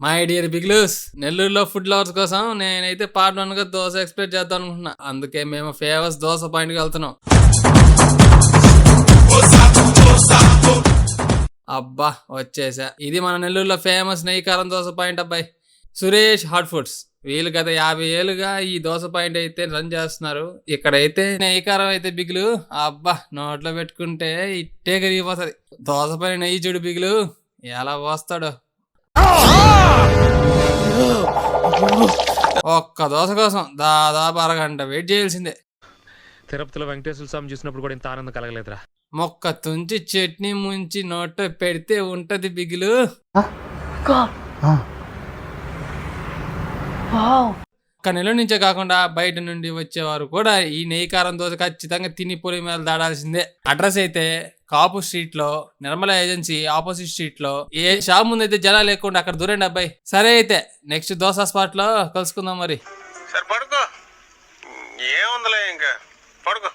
My dear బిగ్లూస్, నెల్లూరులో food lovers కోసం నేనైతే పార్ట్ 1 గా దోశ ఎక్స్ప్లెయిన్ చేద్దాం అనుకుంటున్నా. అందుకే మేము ఫేమస్ దోశ పాయింట్ కి వెళ్తున్నాం. అబ్బా వచ్చేసా. ఇది మన నెల్లూరులో ఫేమస్ నెయ్యి కారం దోశ పాయింట్ అబ్బాయి. సురేష్ హాట్ ఫుడ్స్ వీళ్ళు గత 50 ఏళ్ళుగా ఈ దోశ పాయింట్ అయితే రన్ చేస్తున్నారు. ఇక్కడైతే నెయ్యి కారం అయితే బిగులు అబ్బా నోట్లో పెట్టుకుంటే ఇట్టే కరిగిపోతుంది. దోశ పైన నెయ్యి చూడు బిగులు ఎలా పోస్తాడు. ఒక్క దోశ కోసం దాదాపు అరగంట వెయిట్ చేయాల్సిందే. తిరుపతిలో వెంకటేశ్వర స్వామి చూసినప్పుడు కూడా ఇంత ఆనందం కలగలేదురా. మొక్క తుంచి చట్నీ ముంచి నోట్లో పెడితే ఉంటది బిగులు. ఒక్క నెల నుంచే కాకుండా బయట నుండి వచ్చేవారు కూడా ఈ నెయ్యి కారం దోశ ఖచ్చితంగా తిని పొలి మీద దాడాల్సిందే. అడ్రస్ అయితే కాపు స్ట్రీట్ లో, నిర్మల ఏజెన్సీ ఆపోజిట్ స్ట్రీట్ లో. ఏ షాప్ ముందు అయితే జనాలు లేకుండా అక్కడ దూరండి అబ్బాయి. సరే అయితే నెక్స్ట్ దోశ స్పాట్ లో కలుసుకుందాం మరి. సరే పడుకో, ఏముందిలే ఇంకా పడుకో.